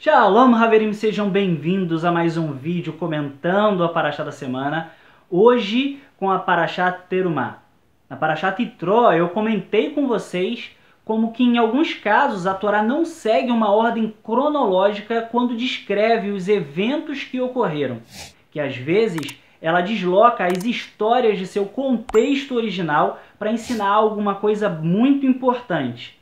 Shalom, Haverim, sejam bem-vindos a mais um vídeo comentando a Parashá da semana. Hoje com a Parashá Terumá. Na Parashá Itró eu comentei com vocês como que em alguns casos a Torá não segue uma ordem cronológica quando descreve os eventos que ocorreram, que às vezes ela desloca as histórias de seu contexto original para ensinar alguma coisa muito importante.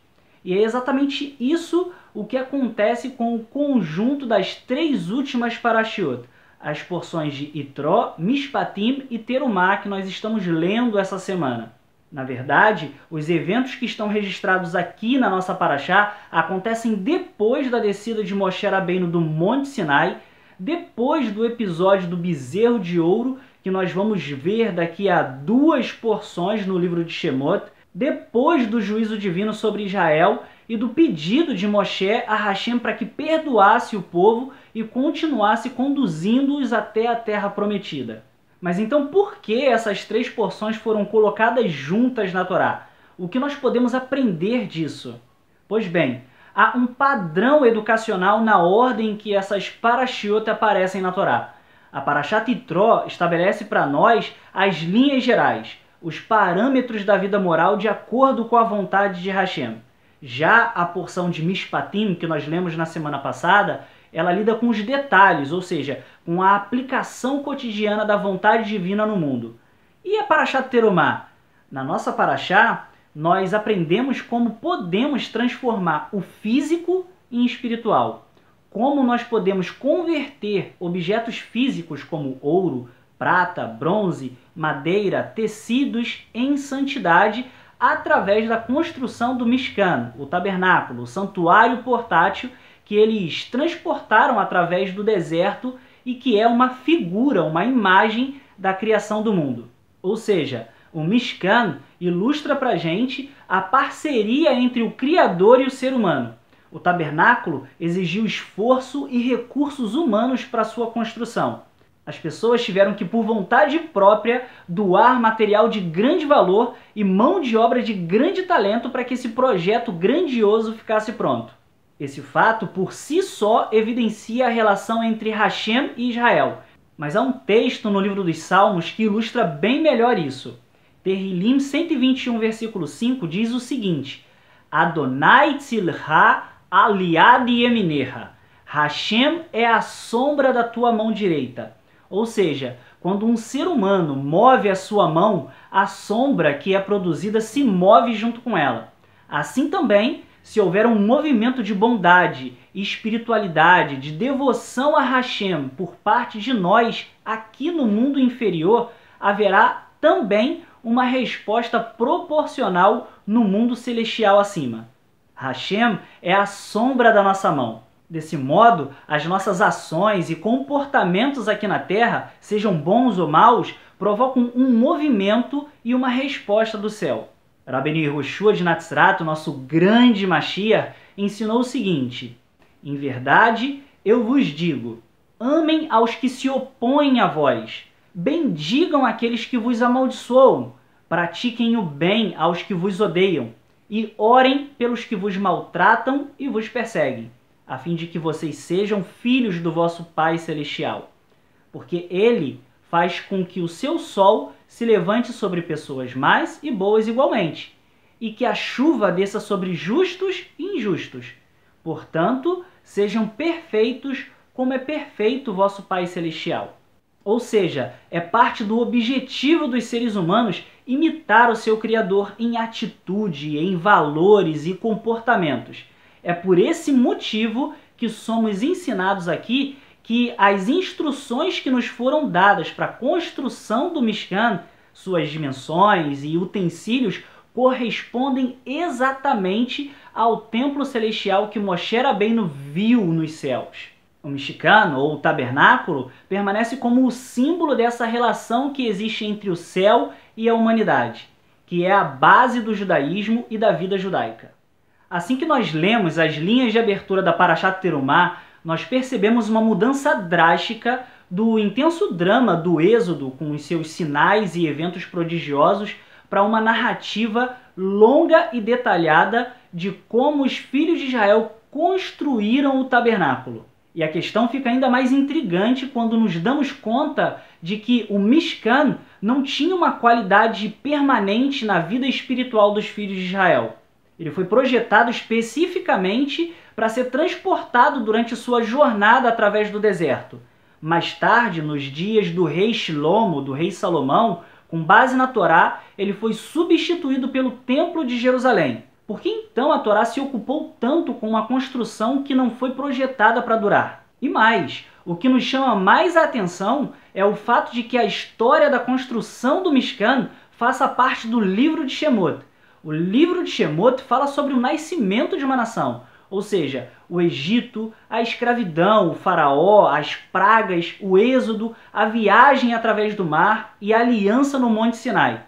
E é exatamente isso o que acontece com o conjunto das três últimas parashiot, as porções de Itró, Mishpatim e Terumá que nós estamos lendo essa semana. Na verdade, os eventos que estão registrados aqui na nossa parashá acontecem depois da descida de Moshe Rabbeinu do Monte Sinai, depois do episódio do bezerro de ouro, que nós vamos ver daqui a 2 porções no livro de Shemot, depois do juízo divino sobre Israel e do pedido de Moshe a Hashem para que perdoasse o povo e continuasse conduzindo-os até a terra prometida. Mas então por que essas 3 porções foram colocadas juntas na Torá? O que nós podemos aprender disso? Pois bem, há um padrão educacional na ordem em que essas parashiot aparecem na Torá. A Parashat Itró estabelece para nós as linhas gerais, os parâmetros da vida moral de acordo com a vontade de Hashem. Já a porção de Mishpatim, que nós lemos na semana passada, ela lida com os detalhes, ou seja, com a aplicação cotidiana da vontade divina no mundo. E a Parashat Terumá? Na nossa Parashá, nós aprendemos como podemos transformar o físico em espiritual. Como nós podemos converter objetos físicos como ouro, prata, bronze, madeira, tecidos em santidade através da construção do Mishkan, o tabernáculo, o santuário portátil que eles transportaram através do deserto e que é uma figura, uma imagem da criação do mundo. Ou seja, o Mishkan ilustra para a gente a parceria entre o Criador e o ser humano. O tabernáculo exigiu esforço e recursos humanos para sua construção. As pessoas tiveram que, por vontade própria, doar material de grande valor e mão de obra de grande talento para que esse projeto grandioso ficasse pronto. Esse fato, por si só, evidencia a relação entre Hashem e Israel. Mas há um texto no livro dos Salmos que ilustra bem melhor isso. Terrilim 121, versículo 5, diz o seguinte: Adonai tzilha aliad yemineha. Hashem é a sombra da tua mão direita. Ou seja, quando um ser humano move a sua mão, a sombra que é produzida se move junto com ela. Assim também, se houver um movimento de bondade, espiritualidade, de devoção a Hashem por parte de nós aqui no mundo inferior, haverá também uma resposta proporcional no mundo celestial acima. Hashem é a sombra da nossa mão. Desse modo, as nossas ações e comportamentos aqui na Terra, sejam bons ou maus, provocam um movimento e uma resposta do céu. Rabbeinu Yehoshua de Natzrat, o nosso grande Mashiach, ensinou o seguinte: em verdade, eu vos digo, amem aos que se opõem a vós, bendigam aqueles que vos amaldiçoam, pratiquem o bem aos que vos odeiam, e orem pelos que vos maltratam e vos perseguem, a fim de que vocês sejam filhos do vosso Pai Celestial. Porque Ele faz com que o seu sol se levante sobre pessoas más e boas igualmente, e que a chuva desça sobre justos e injustos. Portanto, sejam perfeitos como é perfeito o vosso Pai Celestial. Ou seja, é parte do objetivo dos seres humanos imitar o seu Criador em atitude, em valores e comportamentos. É por esse motivo que somos ensinados aqui que as instruções que nos foram dadas para a construção do Mishkan, suas dimensões e utensílios, correspondem exatamente ao templo celestial que Moshe Rabbeinu viu nos céus. O Mishkan, ou o tabernáculo, permanece como o símbolo dessa relação que existe entre o céu e a humanidade, que é a base do judaísmo e da vida judaica. Assim que nós lemos as linhas de abertura da Parashat Terumá, nós percebemos uma mudança drástica do intenso drama do Êxodo, com os seus sinais e eventos prodigiosos, para uma narrativa longa e detalhada de como os filhos de Israel construíram o tabernáculo. E a questão fica ainda mais intrigante quando nos damos conta de que o Mishkan não tinha uma qualidade permanente na vida espiritual dos filhos de Israel. Ele foi projetado especificamente para ser transportado durante sua jornada através do deserto. Mais tarde, nos dias do rei Shilomo, do rei Salomão, com base na Torá, ele foi substituído pelo Templo de Jerusalém. Por que então a Torá se ocupou tanto com uma construção que não foi projetada para durar? E mais, o que nos chama mais a atenção é o fato de que a história da construção do Mishkan faça parte do livro de Shemot. O livro de Shemot fala sobre o nascimento de uma nação, ou seja, o Egito, a escravidão, o faraó, as pragas, o êxodo, a viagem através do mar e a aliança no Monte Sinai.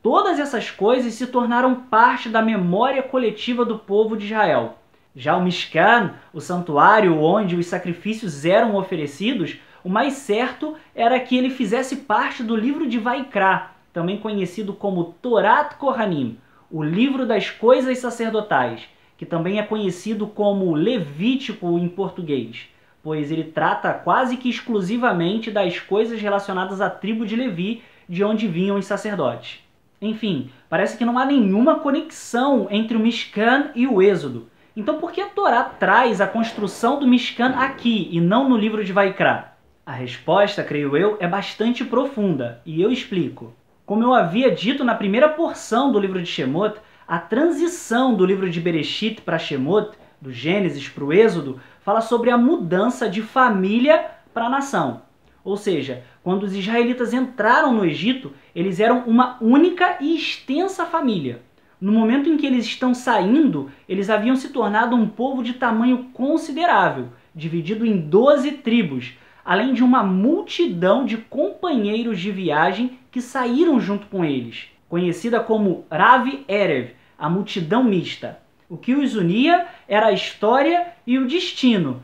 Todas essas coisas se tornaram parte da memória coletiva do povo de Israel. Já o Mishkan, o santuário onde os sacrifícios eram oferecidos, o mais certo era que ele fizesse parte do livro de Vaikra, também conhecido como Torat Kohanim, o livro das coisas sacerdotais, que também é conhecido como Levítico em português, pois ele trata quase que exclusivamente das coisas relacionadas à tribo de Levi, de onde vinham os sacerdotes. Enfim, parece que não há nenhuma conexão entre o Mishkan e o Êxodo. Então por que a Torá traz a construção do Mishkan aqui e não no livro de Vaikra? A resposta, creio eu, é bastante profunda, e eu explico. Como eu havia dito na primeira porção do livro de Shemot, a transição do livro de Bereshit para Shemot, do Gênesis para o Êxodo, fala sobre a mudança de família para a nação. Ou seja, quando os israelitas entraram no Egito, eles eram uma única e extensa família. No momento em que eles estão saindo, eles haviam se tornado um povo de tamanho considerável, dividido em 12 tribos, além de uma multidão de companheiros de viagem que saíram junto com eles, conhecida como Rav Erev, a multidão mista. O que os unia era a história e o destino.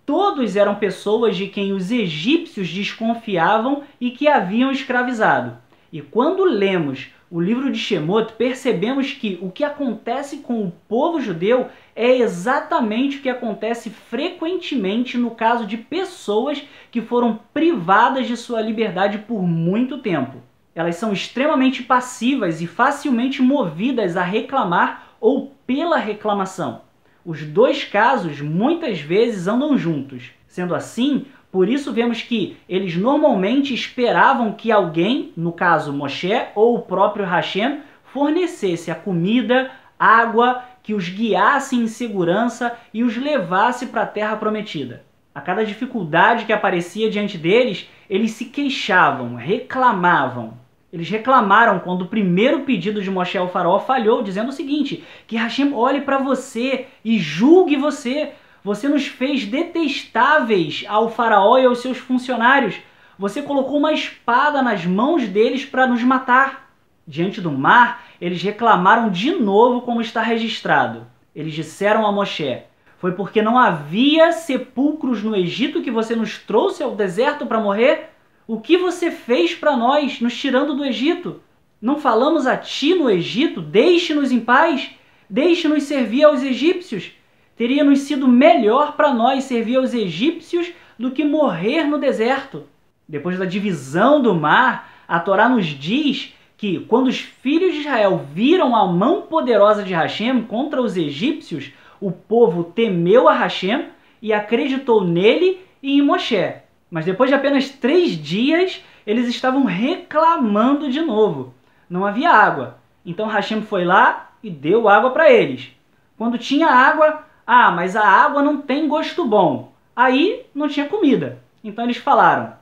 Todos eram pessoas de quem os egípcios desconfiavam e que haviam escravizado. E quando lemos o livro de Shemot, percebemos que o que acontece com o povo judeu é exatamente o que acontece frequentemente no caso de pessoas que foram privadas de sua liberdade por muito tempo. Elas são extremamente passivas e facilmente movidas a reclamar ou pela reclamação. Os dois casos muitas vezes andam juntos. Sendo assim, por isso vemos que eles normalmente esperavam que alguém, no caso Moshe ou o próprio Hashem, fornecesse a comida, água, que os guiasse em segurança e os levasse para a terra prometida. A cada dificuldade que aparecia diante deles, eles se queixavam, reclamavam. Eles reclamaram quando o primeiro pedido de Moshe ao faraó falhou, dizendo o seguinte, que Hashem olhe para você e julgue você. Você nos fez detestáveis ao faraó e aos seus funcionários. Você colocou uma espada nas mãos deles para nos matar. Diante do mar, eles reclamaram de novo como está registrado. Eles disseram a Moshe, foi porque não havia sepulcros no Egito que você nos trouxe ao deserto para morrer? O que você fez para nós, nos tirando do Egito? Não falamos a ti no Egito, deixe-nos em paz, deixe-nos servir aos egípcios. Teria nos sido melhor para nós servir aos egípcios do que morrer no deserto. Depois da divisão do mar, a Torá nos diz que quando os filhos de Israel viram a mão poderosa de Hashem contra os egípcios, o povo temeu a Hashem e acreditou nele e em Moshe. Mas depois de apenas 3 dias, eles estavam reclamando de novo. Não havia água. Então Hashem foi lá e deu água para eles. Quando tinha água, mas a água não tem gosto bom. Aí não tinha comida. Então eles falaram,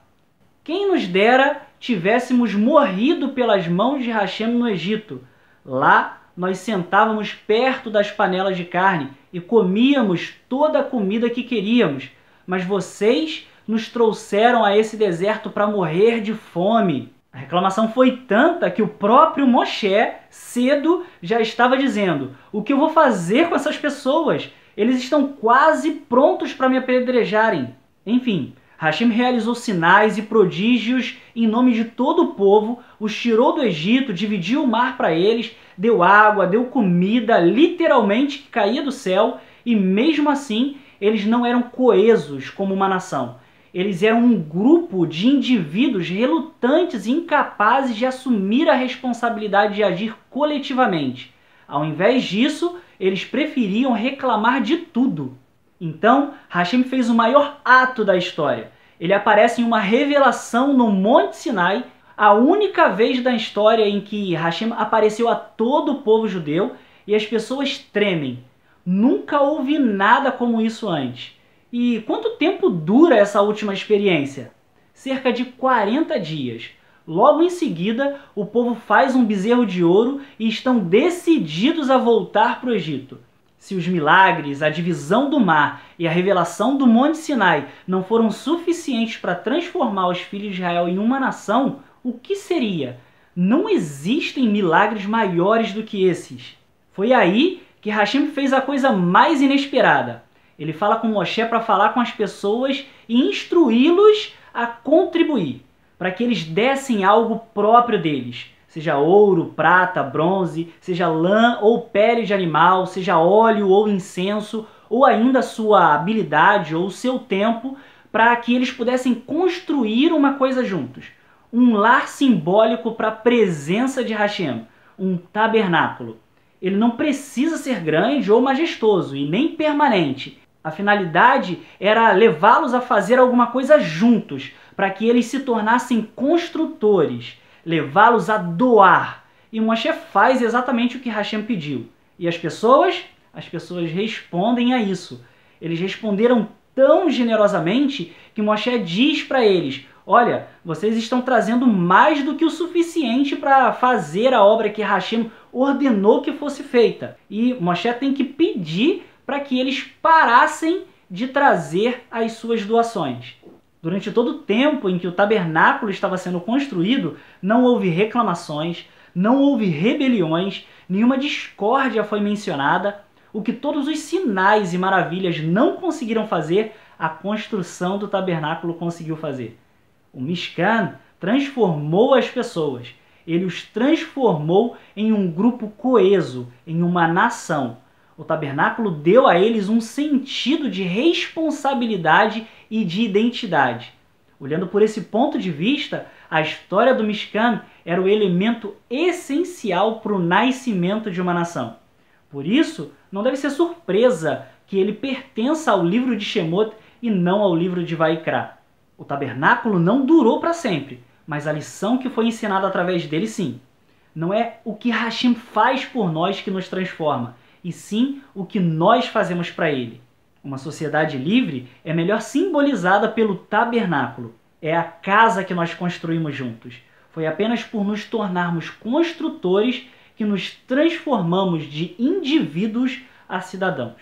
quem nos dera tivéssemos morrido pelas mãos de Hashem no Egito. Lá nós sentávamos perto das panelas de carne e comíamos toda a comida que queríamos. Mas vocês nos trouxeram a esse deserto para morrer de fome. A reclamação foi tanta que o próprio Moshe, cedo, já estava dizendo, o que eu vou fazer com essas pessoas? Eles estão quase prontos para me apedrejarem. Enfim, Hashem realizou sinais e prodígios em nome de todo o povo, os tirou do Egito, dividiu o mar para eles, deu água, deu comida, literalmente, que caía do céu, e mesmo assim, eles não eram coesos como uma nação. Eles eram um grupo de indivíduos relutantes e incapazes de assumir a responsabilidade de agir coletivamente. Ao invés disso, eles preferiam reclamar de tudo. Então, Hashem fez o maior ato da história. Ele aparece em uma revelação no Monte Sinai, a única vez da história em que Hashem apareceu a todo o povo judeu e as pessoas tremem. Nunca houve nada como isso antes. E quanto tempo dura essa última experiência? Cerca de 40 dias. Logo em seguida, o povo faz um bezerro de ouro e estão decididos a voltar para o Egito. Se os milagres, a divisão do mar e a revelação do Monte Sinai não foram suficientes para transformar os filhos de Israel em uma nação, o que seria? Não existem milagres maiores do que esses. Foi aí que Hashem fez a coisa mais inesperada. Ele fala com Moshe para falar com as pessoas e instruí-los a contribuir, para que eles dessem algo próprio deles, seja ouro, prata, bronze, seja lã ou pele de animal, seja óleo ou incenso, ou ainda sua habilidade ou seu tempo, para que eles pudessem construir uma coisa juntos. Um lar simbólico para a presença de Hashem, um tabernáculo. Ele não precisa ser grande ou majestoso e nem permanente. A finalidade era levá-los a fazer alguma coisa juntos, para que eles se tornassem construtores, levá-los a doar. E Moshe faz exatamente o que Hashem pediu. E as pessoas respondem a isso. Eles responderam tão generosamente que Moshe diz para eles: olha, vocês estão trazendo mais do que o suficiente para fazer a obra que Hashem ordenou que fosse feita. E Moshe tem que pedir para que eles parassem de trazer as suas doações. Durante todo o tempo em que o tabernáculo estava sendo construído, não houve reclamações, não houve rebeliões, nenhuma discórdia foi mencionada. O que todos os sinais e maravilhas não conseguiram fazer, a construção do tabernáculo conseguiu fazer. O Mishkan transformou as pessoas. Ele os transformou em um grupo coeso, em uma nação. O tabernáculo deu a eles um sentido de responsabilidade e de identidade. Olhando por esse ponto de vista, a história do Mishkan era o elemento essencial para o nascimento de uma nação. Por isso, não deve ser surpresa que ele pertença ao livro de Shemot e não ao livro de Vaikra. O tabernáculo não durou para sempre, mas a lição que foi ensinada através dele sim. Não é o que Hashem faz por nós que nos transforma, e sim o que nós fazemos para ele. Uma sociedade livre é melhor simbolizada pelo tabernáculo. É a casa que nós construímos juntos. Foi apenas por nos tornarmos construtores que nos transformamos de indivíduos a cidadãos.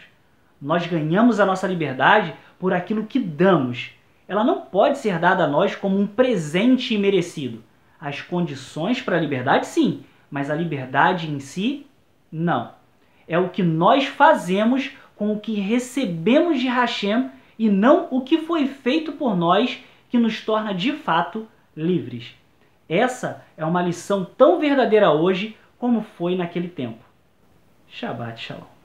Nós ganhamos a nossa liberdade por aquilo que damos. Ela não pode ser dada a nós como um presente imerecido. As condições para a liberdade, sim, mas a liberdade em si, não. É o que nós fazemos com o que recebemos de Hashem e não o que foi feito por nós que nos torna de fato livres. Essa é uma lição tão verdadeira hoje como foi naquele tempo. Shabbat Shalom.